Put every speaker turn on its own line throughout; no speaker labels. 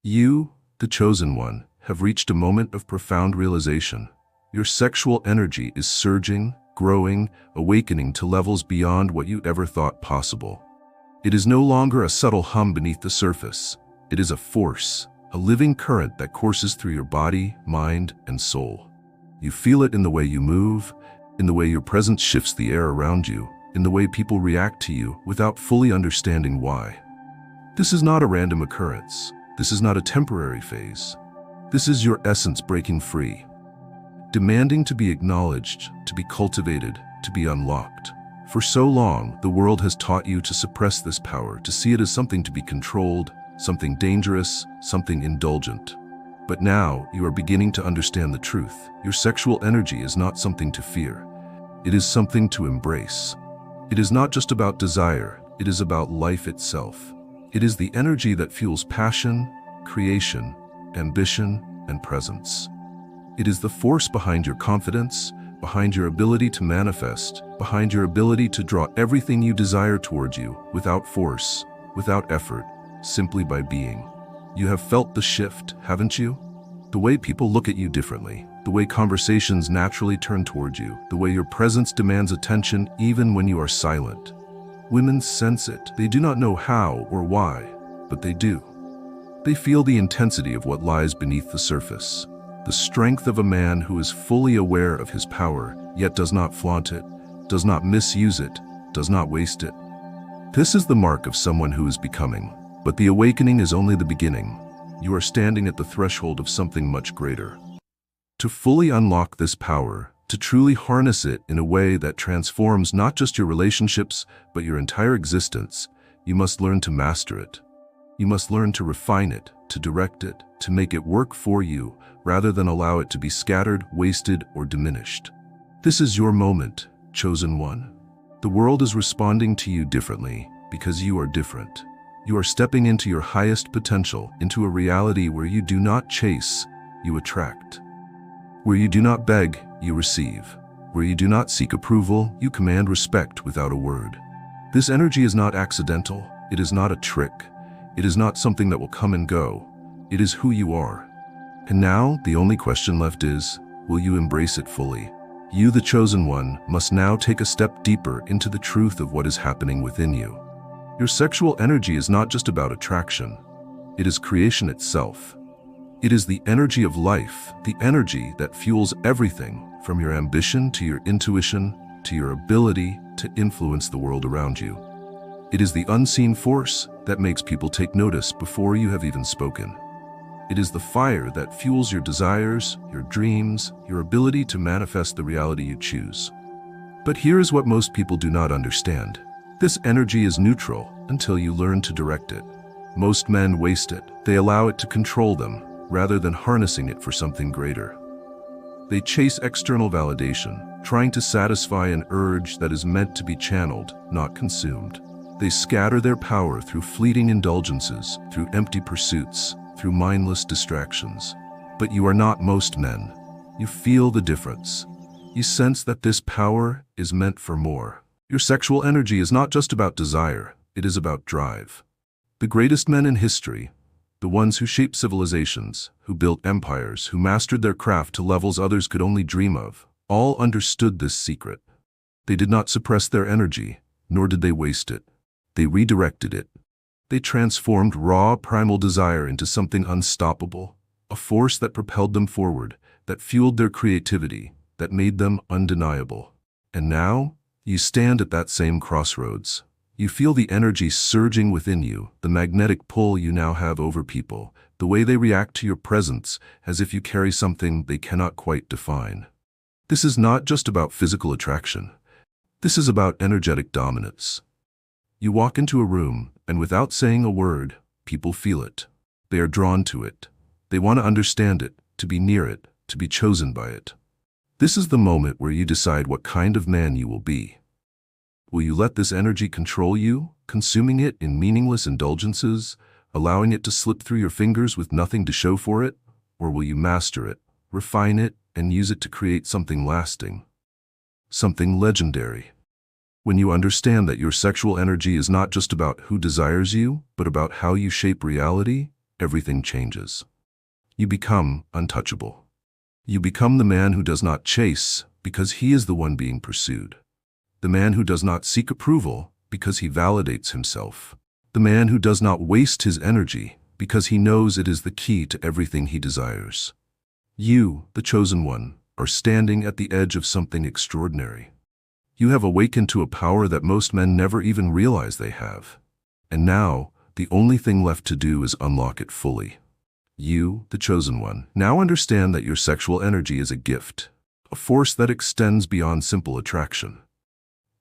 You, the chosen one, have reached a moment of profound realization. Your sexual energy is surging, growing, awakening to levels beyond what you ever thought possible. It is no longer a subtle hum beneath the surface. It is a force, a living current that courses through your body, mind, and soul. You feel it in the way you move, in the way your presence shifts the air around you, in the way people react to you without fully understanding why. This is not a random occurrence. This is not a temporary phase. This is your essence breaking free, demanding to be acknowledged, to be cultivated, to be unlocked. For so long, the world has taught you to suppress this power, to see it as something to be controlled, something dangerous, something indulgent. But now, you are beginning to understand the truth. Your sexual energy is not something to fear. It is something to embrace. It is not just about desire, it is about life itself. It is the energy that fuels passion, creation, ambition, and presence. It is the force behind your confidence, behind your ability to manifest, behind your ability to draw everything you desire towards you without force, without effort, simply by being. You have felt the shift, haven't you? The way people look at you differently, the way conversations naturally turn towards you, the way your presence demands attention even when you are silent. Women sense it. They do not know how or why, but they do. They feel the intensity of what lies beneath the surface. The strength of a man who is fully aware of his power, yet does not flaunt it, does not misuse it, does not waste it. This is the mark of someone who is becoming. But the awakening is only the beginning. You are standing at the threshold of something much greater. To fully unlock this power, to truly harness it in a way that transforms not just your relationships, but your entire existence, you must learn to master it. You must learn to refine it, to direct it, to make it work for you, rather than allow it to be scattered, wasted, or diminished. This is your moment, chosen one. The world is responding to you differently because you are different. You are stepping into your highest potential, into a reality where you do not chase, you attract. Where you do not beg, you receive. Where you do not seek approval, you command respect without a word. This energy is not accidental. It is not a trick. It is not something that will come and go. It is who you are. And now, the only question left is, will you embrace it fully? You, the chosen one, must now take a step deeper into the truth of what is happening within you. Your sexual energy is not just about attraction. It is creation itself. It is the energy of life, the energy that fuels everything from your ambition to your intuition to your ability to influence the world around you. It is the unseen force that makes people take notice before you have even spoken. It is the fire that fuels your desires, your dreams, your ability to manifest the reality you choose. But here is what most people do not understand. This energy is neutral until you learn to direct it. Most men waste it. They allow it to control them, rather than harnessing it for something greater. They chase external validation, trying to satisfy an urge that is meant to be channeled, not consumed. They scatter their power through fleeting indulgences, through empty pursuits, through mindless distractions. But you are not most men. You feel the difference. You sense that this power is meant for more. Your sexual energy is not just about desire, it is about drive. The greatest men in history, the ones who shaped civilizations, who built empires, who mastered their craft to levels others could only dream of, all understood this secret. They did not suppress their energy, nor did they waste it. They redirected it. They transformed raw, primal desire into something unstoppable, a force that propelled them forward, that fueled their creativity, that made them undeniable. And now, you stand at that same crossroads. You feel the energy surging within you, the magnetic pull you now have over people, the way they react to your presence, as if you carry something they cannot quite define. This is not just about physical attraction. This is about energetic dominance. You walk into a room, and without saying a word, people feel it. They are drawn to it. They want to understand it, to be near it, to be chosen by it. This is the moment where you decide what kind of man you will be. Will you let this energy control you, consuming it in meaningless indulgences, allowing it to slip through your fingers with nothing to show for it? Or will you master it, refine it, and use it to create something lasting, something legendary? When you understand that your sexual energy is not just about who desires you, but about how you shape reality, everything changes. You become untouchable. You become the man who does not chase because he is the one being pursued. The man who does not seek approval because he validates himself. The man who does not waste his energy because he knows it is the key to everything he desires. You, the chosen one, are standing at the edge of something extraordinary. You have awakened to a power that most men never even realize they have. And now, the only thing left to do is unlock it fully. You, the chosen one, now understand that your sexual energy is a gift, a force that extends beyond simple attraction.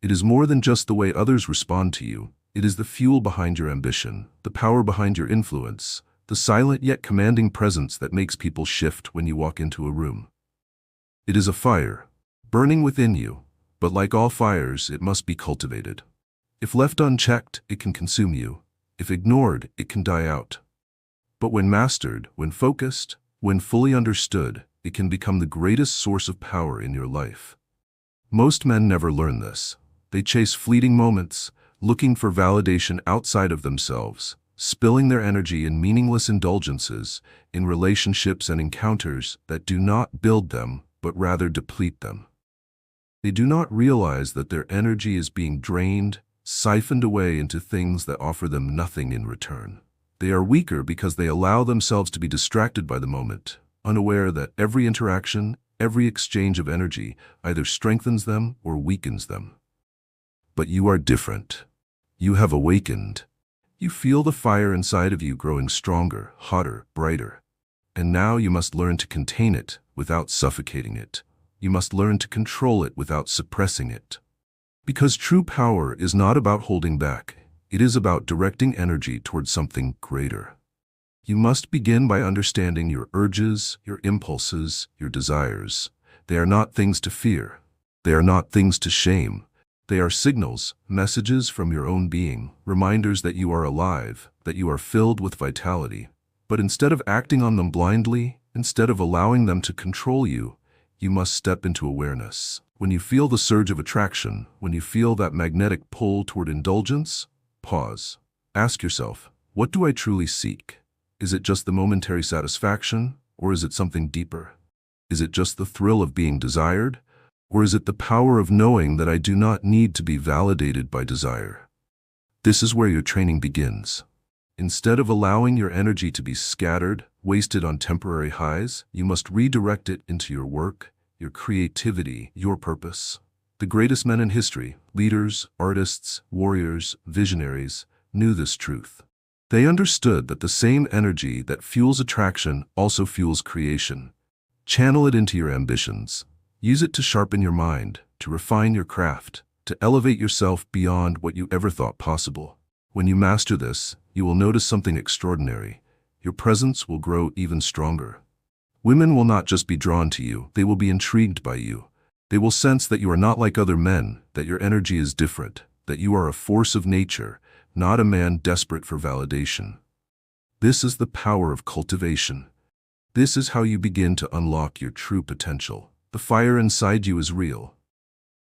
It is more than just the way others respond to you. It is the fuel behind your ambition, the power behind your influence, the silent yet commanding presence that makes people shift when you walk into a room. It is a fire, burning within you, but like all fires, it must be cultivated. If left unchecked, it can consume you. If ignored, it can die out. But when mastered, when focused, when fully understood, it can become the greatest source of power in your life. Most men never learn this. They chase fleeting moments, looking for validation outside of themselves, spilling their energy in meaningless indulgences, in relationships and encounters that do not build them, but rather deplete them. They do not realize that their energy is being drained, siphoned away into things that offer them nothing in return. They are weaker because they allow themselves to be distracted by the moment, unaware that every interaction, every exchange of energy either strengthens them or weakens them. But you are different. You have awakened. You feel the fire inside of you growing stronger, hotter, brighter. And now you must learn to contain it without suffocating it. You must learn to control it without suppressing it. Because true power is not about holding back. It is about directing energy towards something greater. You must begin by understanding your urges, your impulses, your desires. They are not things to fear. They are not things to shame. They are signals, messages from your own being, reminders that you are alive, that you are filled with vitality. But instead of acting on them blindly, instead of allowing them to control you, you must step into awareness. When you feel the surge of attraction, when you feel that magnetic pull toward indulgence, pause. Ask yourself, what do I truly seek? Is it just the momentary satisfaction, or is it something deeper? Is it just the thrill of being desired, or is it the power of knowing that I do not need to be validated by desire? This is where your training begins. Instead of allowing your energy to be scattered, wasted on temporary highs, you must redirect it into your work, your creativity, your purpose. The greatest men in history, leaders, artists, warriors, visionaries, knew this truth. They understood that the same energy that fuels attraction also fuels creation. Channel it into your ambitions. Use it to sharpen your mind, to refine your craft, to elevate yourself beyond what you ever thought possible. When you master this, you will notice something extraordinary. Your presence will grow even stronger. Women will not just be drawn to you, they will be intrigued by you. They will sense that you are not like other men, that your energy is different, that you are a force of nature, not a man desperate for validation. This is the power of cultivation. This is how you begin to unlock your true potential. The fire inside you is real.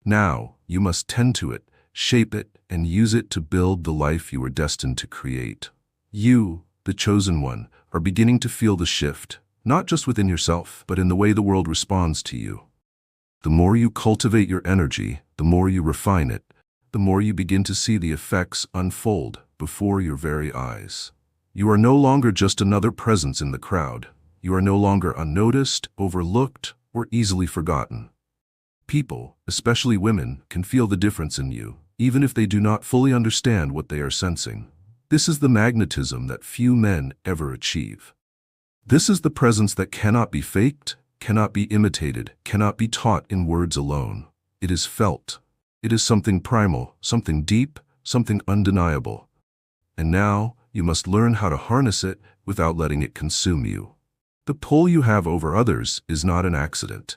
Now, you must tend to it, shape it, and use it to build the life you are destined to create. You, the chosen one, are beginning to feel the shift, not just within yourself, but in the way the world responds to you. The more you cultivate your energy, the more you refine it, the more you begin to see the effects unfold before your very eyes. You are no longer just another presence in the crowd. You are no longer unnoticed, overlooked, or easily forgotten. People, especially women, can feel the difference in you, even if they do not fully understand what they are sensing. This is the magnetism that few men ever achieve. This is the presence that cannot be faked, cannot be imitated, cannot be taught in words alone. It is felt. It is something primal, something deep, something undeniable. And now, you must learn how to harness it without letting it consume you. The pull you have over others is not an accident.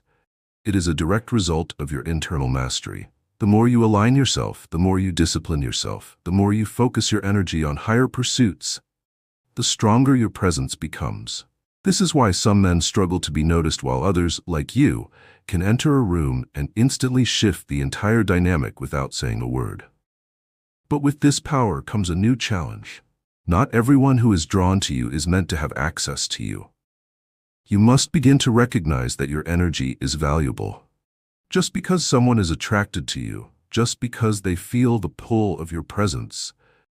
It is a direct result of your internal mastery. The more you align yourself, the more you discipline yourself, the more you focus your energy on higher pursuits, the stronger your presence becomes. This is why some men struggle to be noticed while others, like you, can enter a room and instantly shift the entire dynamic without saying a word. But with this power comes a new challenge. Not everyone who is drawn to you is meant to have access to you. You must begin to recognize that your energy is valuable. Just because someone is attracted to you, just because they feel the pull of your presence,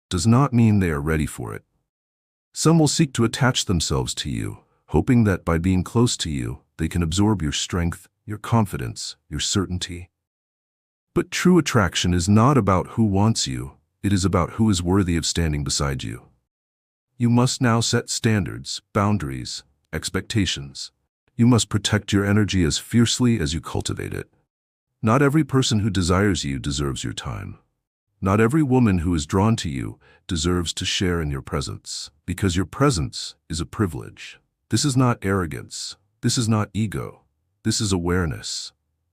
does not mean they are ready for it. Some will seek to attach themselves to you, hoping that by being close to you, they can absorb your strength, your confidence, your certainty. But true attraction is not about who wants you, it is about who is worthy of standing beside you. You must now set standards, boundaries, expectations. You must protect your energy as fiercely as you cultivate it. Not every person who desires you deserves your time. Not every woman who is drawn to you deserves to share in your presence, because your presence is a privilege. This is not arrogance. This is not ego. This is awareness.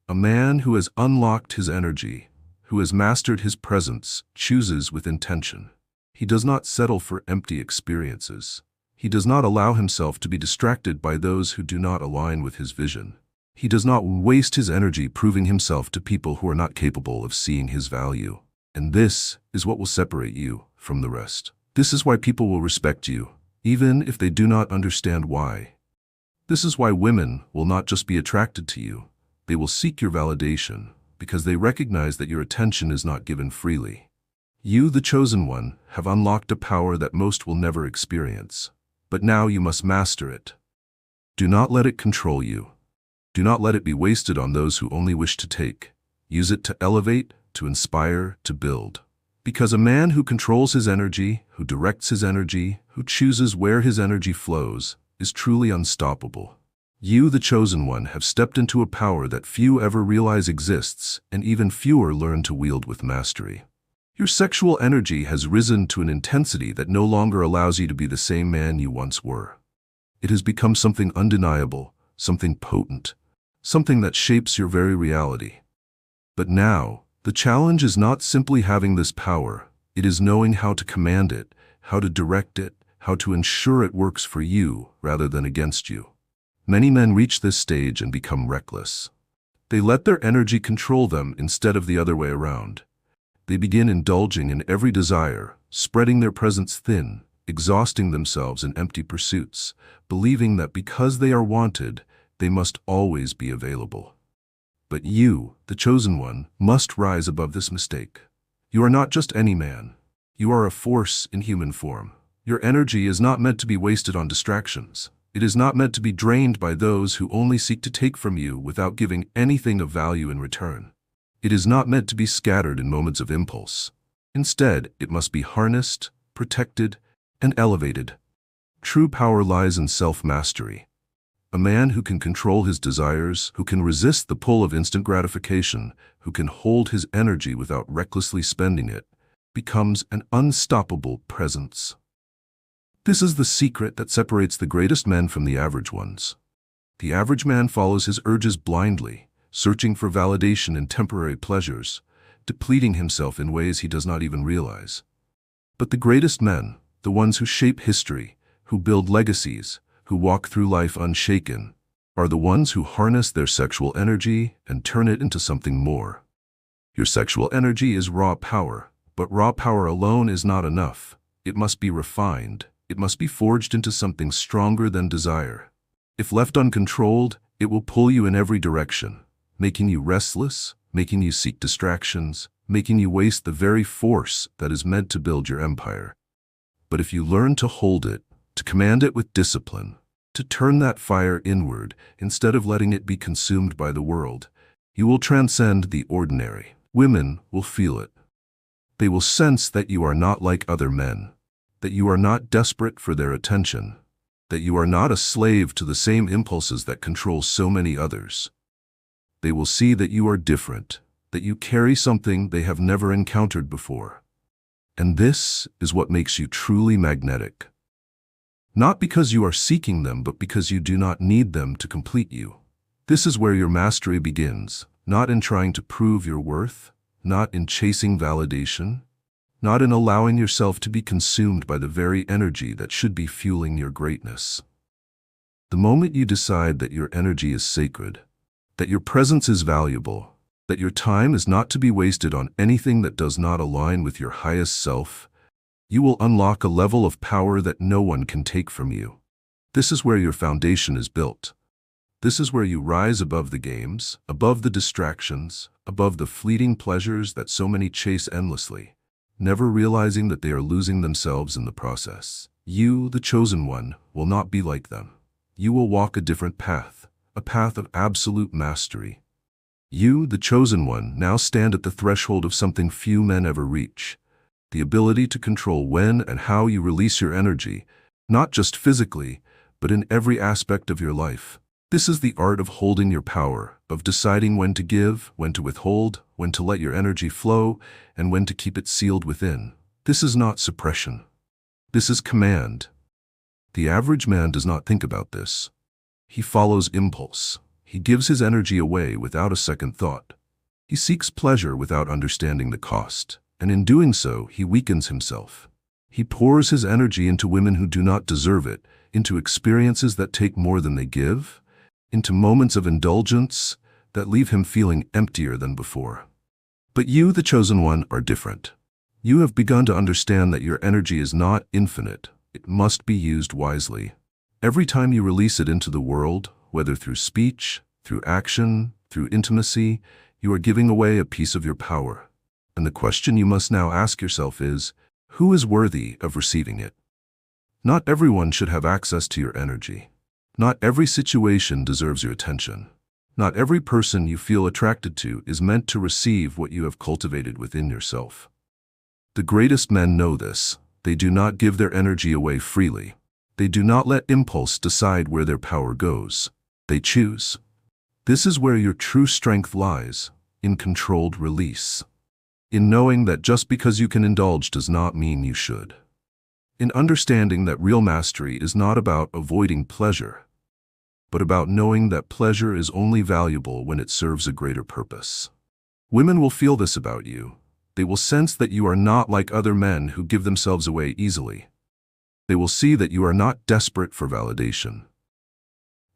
A man who has unlocked his energy, who has mastered his presence, chooses with intention. He does not settle for empty experiences. He does not allow himself to be distracted by those who do not align with his vision. He does not waste his energy proving himself to people who are not capable of seeing his value. And this is what will separate you from the rest. This is why people will respect you, even if they do not understand why. This is why women will not just be attracted to you, they will seek your validation, because they recognize that your attention is not given freely. You, the chosen one, have unlocked a power that most will never experience. But now you must master it. Do not let it control you. Do not let it be wasted on those who only wish to take. Use it to elevate, to inspire, to build. Because a man who controls his energy, who directs his energy, who chooses where his energy flows, is truly unstoppable. You, the chosen one, have stepped into a power that few ever realize exists, and even fewer learn to wield with mastery. Your sexual energy has risen to an intensity that no longer allows you to be the same man you once were. It has become something undeniable, something potent, something that shapes your very reality. But now, the challenge is not simply having this power, it is knowing how to command it, how to direct it, how to ensure it works for you rather than against you. Many men reach this stage and become reckless. They let their energy control them instead of the other way around. They begin indulging in every desire, spreading their presence thin, exhausting themselves in empty pursuits, believing that because they are wanted, they must always be available. But you, the chosen one, must rise above this mistake. You are not just any man. You are a force in human form. Your energy is not meant to be wasted on distractions. It is not meant to be drained by those who only seek to take from you without giving anything of value in return. It is not meant to be scattered in moments of impulse. Instead, it must be harnessed, protected, and elevated. True power lies in self-mastery. A man who can control his desires, who can resist the pull of instant gratification, who can hold his energy without recklessly spending it, becomes an unstoppable presence. This is the secret that separates the greatest men from the average ones. The average man follows his urges blindly, searching for validation in temporary pleasures, depleting himself in ways he does not even realize. But the greatest men, the ones who shape history, who build legacies, who walk through life unshaken, are the ones who harness their sexual energy and turn it into something more. Your sexual energy is raw power, but raw power alone is not enough. It must be refined. It must be forged into something stronger than desire. If left uncontrolled, it will pull you in every direction, making you restless, making you seek distractions, making you waste the very force that is meant to build your empire. But if you learn to hold it, to command it with discipline, to turn that fire inward instead of letting it be consumed by the world, you will transcend the ordinary. Women will feel it. They will sense that you are not like other men, that you are not desperate for their attention, that you are not a slave to the same impulses that control so many others. They will see that you are different, that you carry something they have never encountered before. And this is what makes you truly magnetic. Not because you are seeking them, but because you do not need them to complete you. This is where your mastery begins, not in trying to prove your worth, not in chasing validation, not in allowing yourself to be consumed by the very energy that should be fueling your greatness. The moment you decide that your energy is sacred, that your presence is valuable, that your time is not to be wasted on anything that does not align with your highest self, You will unlock a level of power that no one can take from you. This is where your foundation is built. This is where you rise above the games, above the distractions, above the fleeting pleasures that so many chase endlessly, never realizing that they are losing themselves in the process. You, the chosen one, will not be like them. You will walk a different path, a path of absolute mastery. You, the chosen one, now stand at the threshold of something few men ever reach: the ability to control when and how you release your energy, not just physically, but in every aspect of your life. This is the art of holding your power, of deciding when to give, when to withhold, when to let your energy flow, and when to keep it sealed within. This is not suppression. This is command. The average man does not think about this. He follows impulse. He gives his energy away without a second thought. He seeks pleasure without understanding the cost, and in doing so, he weakens himself. He pours his energy into women who do not deserve it, into experiences that take more than they give, into moments of indulgence that leave him feeling emptier than before. But you, the chosen one, are different. You have begun to understand that your energy is not infinite. It must be used wisely. Every time you release it into the world, whether through speech, through action, through intimacy, you are giving away a piece of your power. And the question you must now ask yourself is, who is worthy of receiving it? Not everyone should have access to your energy. Not every situation deserves your attention. Not every person you feel attracted to is meant to receive what you have cultivated within yourself. The greatest men know this. They do not give their energy away freely. They do not let impulse decide where their power goes. They choose. This is where your true strength lies, in controlled release. In knowing that just because you can indulge does not mean you should. In understanding that real mastery is not about avoiding pleasure, but about knowing that pleasure is only valuable when it serves a greater purpose. Women will feel this about you. They will sense that you are not like other men who give themselves away easily. They will see that you are not desperate for validation.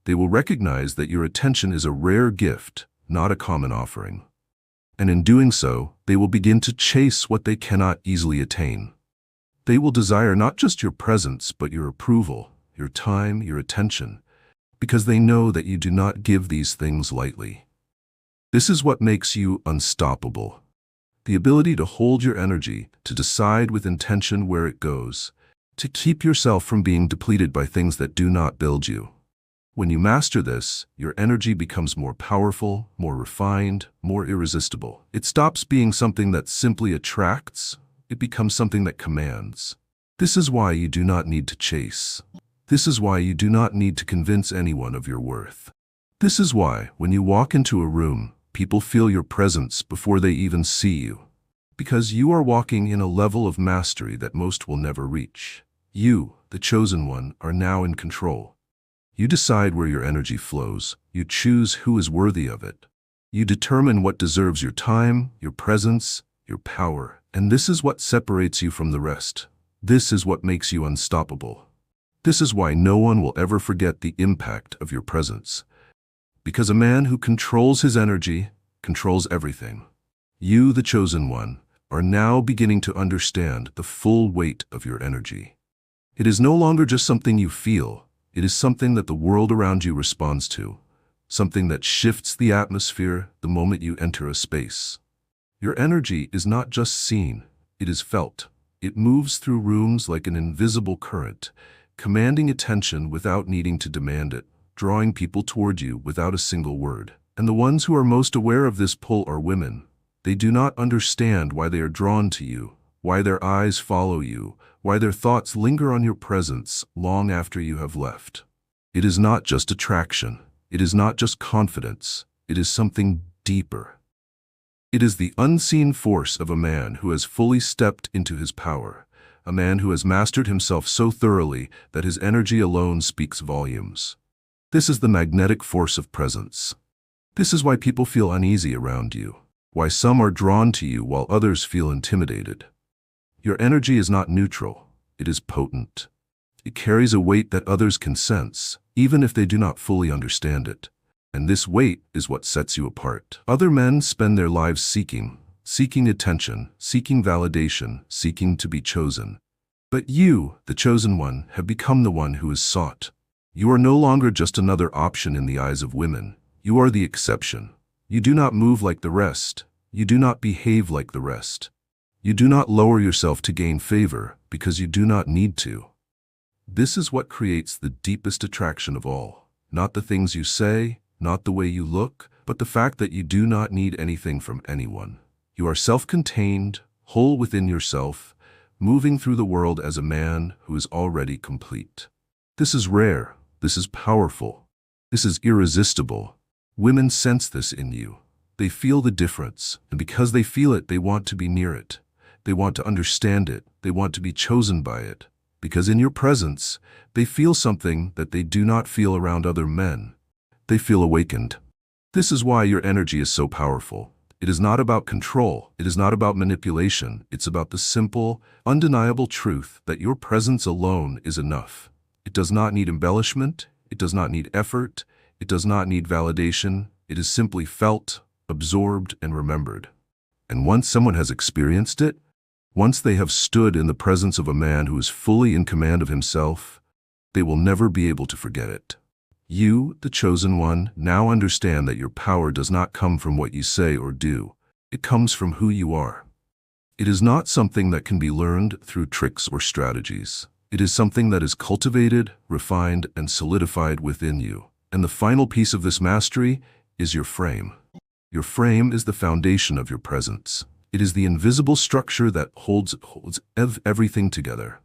They will recognize that your attention is a rare gift, not a common offering. And in doing so, they will begin to chase what they cannot easily attain. They will desire not just your presence, but your approval, your time, your attention, because they know that you do not give these things lightly. This is what makes you unstoppable. The ability to hold your energy, to decide with intention where it goes, to keep yourself from being depleted by things that do not build you. When you master this, your energy becomes more powerful, more refined, more irresistible. It stops being something that simply attracts. It becomes something that commands. This is why you do not need to chase. This is why you do not need to convince anyone of your worth. This is why, when you walk into a room, people feel your presence before they even see you. Because you are walking in a level of mastery that most will never reach. You, the chosen one, are now in control. You decide where your energy flows. You choose who is worthy of it. You determine what deserves your time, your presence, your power. And this is what separates you from the rest. This is what makes you unstoppable. This is why no one will ever forget the impact of your presence. Because a man who controls his energy controls everything. You, the chosen one, are now beginning to understand the full weight of your energy. It is no longer just something you feel. It is something that the world around you responds to. Something that shifts the atmosphere the moment you enter a space. Your energy is not just seen, it is felt. It moves through rooms like an invisible current, commanding attention without needing to demand it, drawing people toward you without a single word. And the ones who are most aware of this pull are women. They do not understand why they are drawn to you, why their eyes follow you, why their thoughts linger on your presence long after you have left. It is not just attraction. It is not just confidence. It is something deeper. It is the unseen force of a man who has fully stepped into his power, a man who has mastered himself so thoroughly that his energy alone speaks volumes. This is the magnetic force of presence. This is why people feel uneasy around you, why some are drawn to you while others feel intimidated. Your energy is not neutral, it is potent. It carries a weight that others can sense, even if they do not fully understand it. And this weight is what sets you apart. Other men spend their lives seeking attention, seeking validation, seeking to be chosen. But you, the chosen one, have become the one who is sought. You are no longer just another option in the eyes of women. You are the exception. You do not move like the rest. You do not behave like the rest. You do not lower yourself to gain favor because you do not need to. This is what creates the deepest attraction of all. Not the things you say, not the way you look, but the fact that you do not need anything from anyone. You are self-contained, whole within yourself, moving through the world as a man who is already complete. This is rare. This is powerful. This is irresistible. Women sense this in you. They feel the difference, and because they feel it, they want to be near it. They want to understand it. They want to be chosen by it. Because in your presence, they feel something that they do not feel around other men. They feel awakened. This is why your energy is so powerful. It is not about control. It is not about manipulation. It's about the simple, undeniable truth that your presence alone is enough. It does not need embellishment. It does not need effort. It does not need validation. It is simply felt, absorbed, and remembered. And once someone has experienced it, once they have stood in the presence of a man who is fully in command of himself, they will never be able to forget it. You, the chosen one, now understand that your power does not come from what you say or do. It comes from who you are. It is not something that can be learned through tricks or strategies. It is something that is cultivated, refined, and solidified within you. And the final piece of this mastery is your frame. Your frame is the foundation of your presence. It is the invisible structure that holds everything together.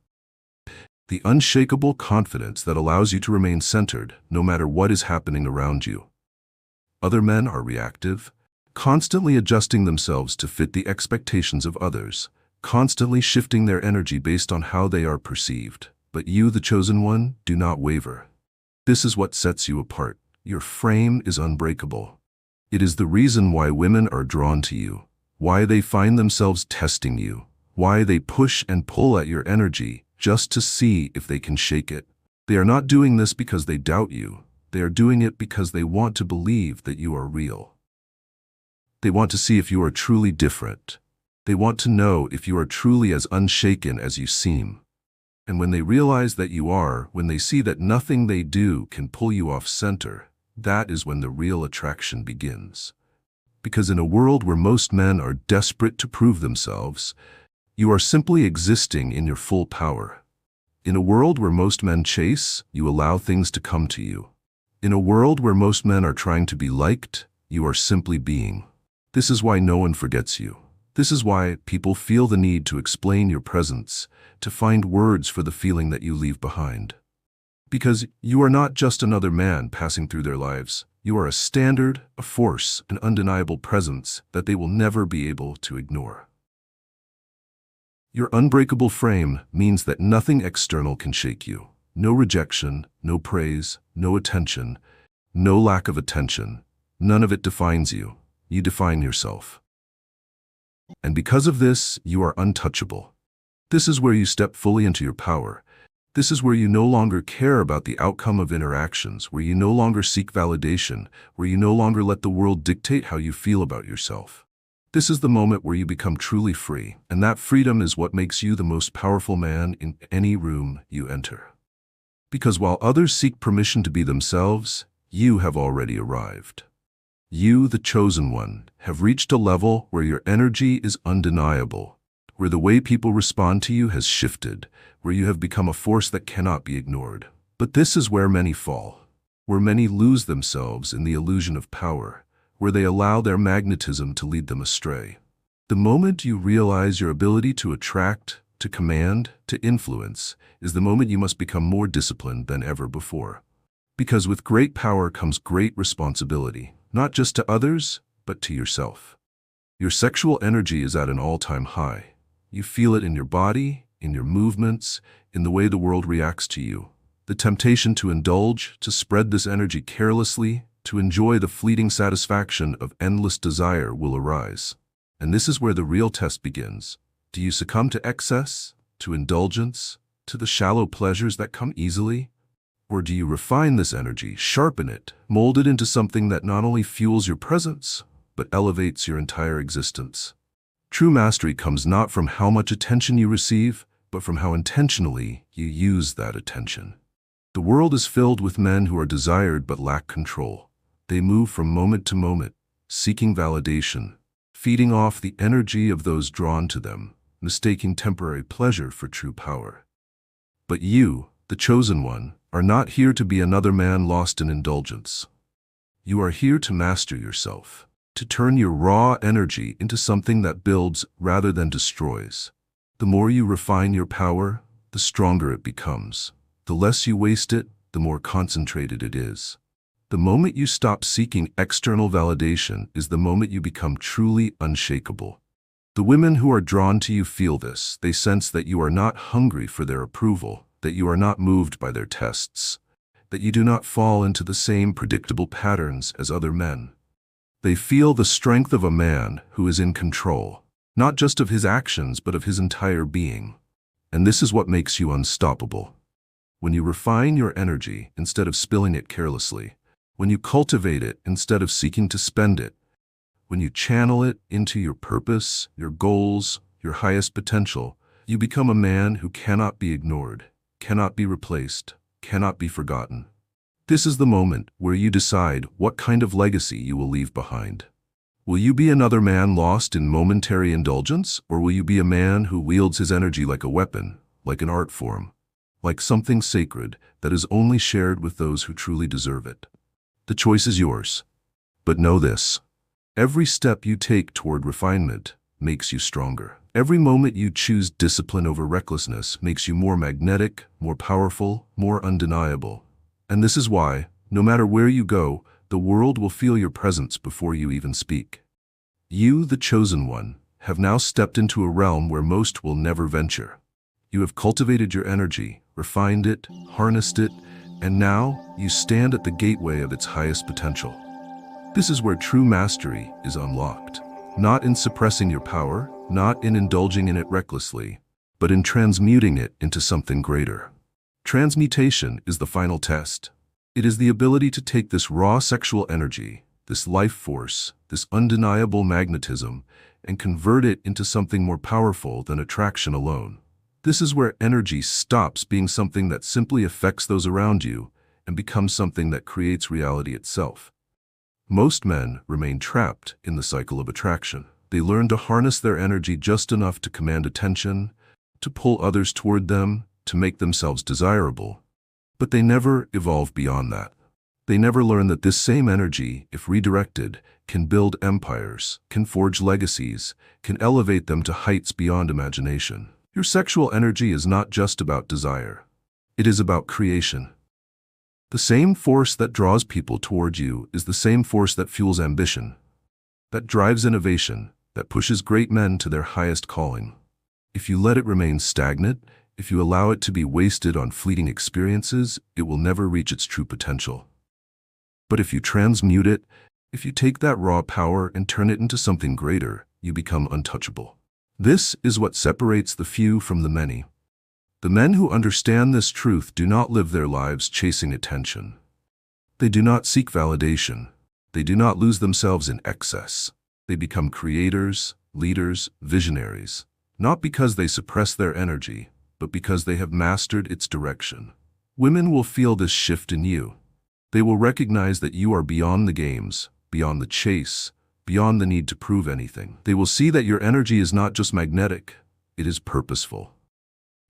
The unshakable confidence that allows you to remain centered no matter what is happening around you. Other men are reactive, constantly adjusting themselves to fit the expectations of others, constantly shifting their energy based on how they are perceived. But you, the chosen one, do not waver. This is what sets you apart. Your frame is unbreakable. It is the reason why women are drawn to you, why they find themselves testing you, why they push and pull at your energy just to see if they can shake it. They are not doing this because they doubt you. They are doing it because they want to believe that you are real. They want to see if you are truly different. They want to know if you are truly as unshaken as you seem. And when they realize that you are, when they see that nothing they do can pull you off center, that is when the real attraction begins. Because in a world where most men are desperate to prove themselves, you are simply existing in your full power. In a world where most men chase, you allow things to come to you. In a world where most men are trying to be liked, you are simply being. This is why no one forgets you. This is why people feel the need to explain your presence, to find words for the feeling that you leave behind. Because you are not just another man passing through their lives. You are a standard, a force, an undeniable presence that they will never be able to ignore. Your unbreakable frame means that nothing external can shake you. No rejection, no praise, no attention, no lack of attention. None of it defines you. You define yourself. And because of this, you are untouchable. This is where you step fully into your power. This is where you no longer care about the outcome of interactions, where you no longer seek validation, where you no longer let the world dictate how you feel about yourself. This is the moment where you become truly free, and that freedom is what makes you the most powerful man in any room you enter. Because while others seek permission to be themselves, you have already arrived. You, the chosen one, have reached a level where your energy is undeniable, where the way people respond to you has shifted, where you have become a force that cannot be ignored. But this is where many fall, where many lose themselves in the illusion of power, where they allow their magnetism to lead them astray. The moment you realize your ability to attract, to command, to influence, is the moment you must become more disciplined than ever before. Because with great power comes great responsibility, not just to others, but to yourself. Your sexual energy is at an all-time high. You feel it in your body, in your movements, in the way the world reacts to you. The temptation to indulge, to spread this energy carelessly, to enjoy the fleeting satisfaction of endless desire will arise. And this is where the real test begins. Do you succumb to excess, to indulgence, to the shallow pleasures that come easily? Or do you refine this energy, sharpen it, mold it into something that not only fuels your presence, but elevates your entire existence? True mastery comes not from how much attention you receive, but from how intentionally you use that attention. The world is filled with men who are desired but lack control. They move from moment to moment, seeking validation, feeding off the energy of those drawn to them, mistaking temporary pleasure for true power. But you, the chosen one, are not here to be another man lost in indulgence. You are here to master yourself, to turn your raw energy into something that builds rather than destroys. The more you refine your power, the stronger it becomes. The less you waste it, the more concentrated it is. The moment you stop seeking external validation is the moment you become truly unshakable. The women who are drawn to you feel this. They sense that you are not hungry for their approval, that you are not moved by their tests, that you do not fall into the same predictable patterns as other men. They feel the strength of a man who is in control, not just of his actions but of his entire being. And this is what makes you unstoppable. When you refine your energy instead of spilling it carelessly, when you cultivate it instead of seeking to spend it, when you channel it into your purpose, your goals, your highest potential, you become a man who cannot be ignored, cannot be replaced, cannot be forgotten. This is the moment where you decide what kind of legacy you will leave behind. Will you be another man lost in momentary indulgence, or will you be a man who wields his energy like a weapon, like an art form, like something sacred that is only shared with those who truly deserve it? The choice is yours. But know this: every step you take toward refinement makes you stronger. Every moment you choose discipline over recklessness makes you more magnetic, more powerful, more undeniable. And this is why, no matter where you go, the world will feel your presence before you even speak. You, the chosen one, have now stepped into a realm where most will never venture. You have cultivated your energy, refined it, harnessed it, and now you stand at the gateway of its highest potential. This is where true mastery is unlocked. Not in suppressing your power, not in indulging in it recklessly, but in transmuting it into something greater. Transmutation is the final test. It is the ability to take this raw sexual energy, this life force, this undeniable magnetism, and convert it into something more powerful than attraction alone. This is where energy stops being something that simply affects those around you and becomes something that creates reality itself. Most men remain trapped in the cycle of attraction. They learn to harness their energy just enough to command attention, to pull others toward them, to make themselves desirable. But they never evolve beyond that. They never learn that this same energy, if redirected, can build empires, can forge legacies, can elevate them to heights beyond imagination. Your sexual energy is not just about desire. It is about creation. The same force that draws people toward you is the same force that fuels ambition, that drives innovation, that pushes great men to their highest calling. If you let it remain stagnant, if you allow it to be wasted on fleeting experiences, it will never reach its true potential. But if you transmute it, if you take that raw power and turn it into something greater, you become untouchable. This is what separates the few from the many. The men who understand this truth do not live their lives chasing attention. They do not seek validation. They do not lose themselves in excess. They become creators, leaders, visionaries, not because they suppress their energy, but because they have mastered its direction. Women will feel this shift in you. They will recognize that you are beyond the games, beyond the chase, beyond the need to prove anything. They will see that your energy is not just magnetic, it is purposeful.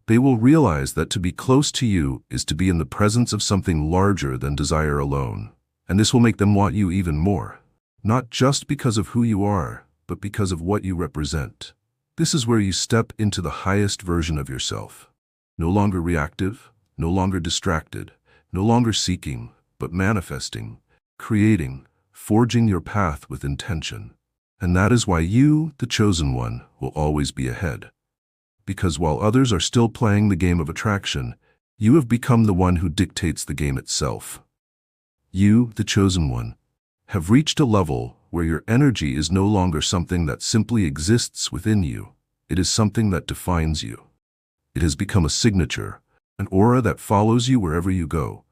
They will realize that to be close to you is to be in the presence of something larger than desire alone. And this will make them want you even more. Not just because of who you are, but because of what you represent. This is where you step into the highest version of yourself. No longer reactive, no longer distracted, no longer seeking, but manifesting, creating, forging your path with intention. And that is why you, the chosen one, will always be ahead. Because while others are still playing the game of attraction, you have become the one who dictates the game itself. You, the chosen one, have reached a level where your energy is no longer something that simply exists within you. It is something that defines you. It has become a signature, an aura that follows you wherever you go,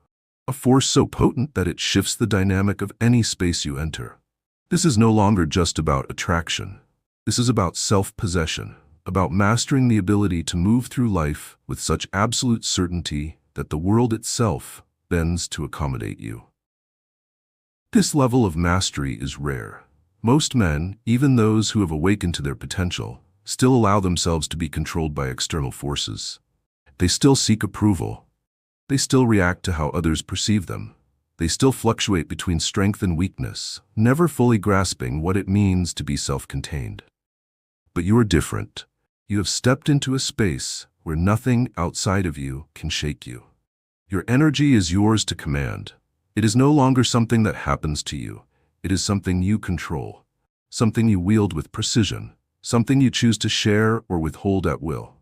a force so potent that it shifts the dynamic of any space you enter. This is no longer just about attraction. This is about self-possession, about mastering the ability to move through life with such absolute certainty that the world itself bends to accommodate you. This level of mastery is rare. Most men, even those who have awakened to their potential, still allow themselves to be controlled by external forces. They still seek approval. They still react to how others perceive them. They still fluctuate between strength and weakness, never fully grasping what it means to be self-contained. But you are different. You have stepped into a space where nothing outside of you can shake you. Your energy is yours to command. It is no longer something that happens to you. It is something you control, something you wield with precision, something you choose to share or withhold at will.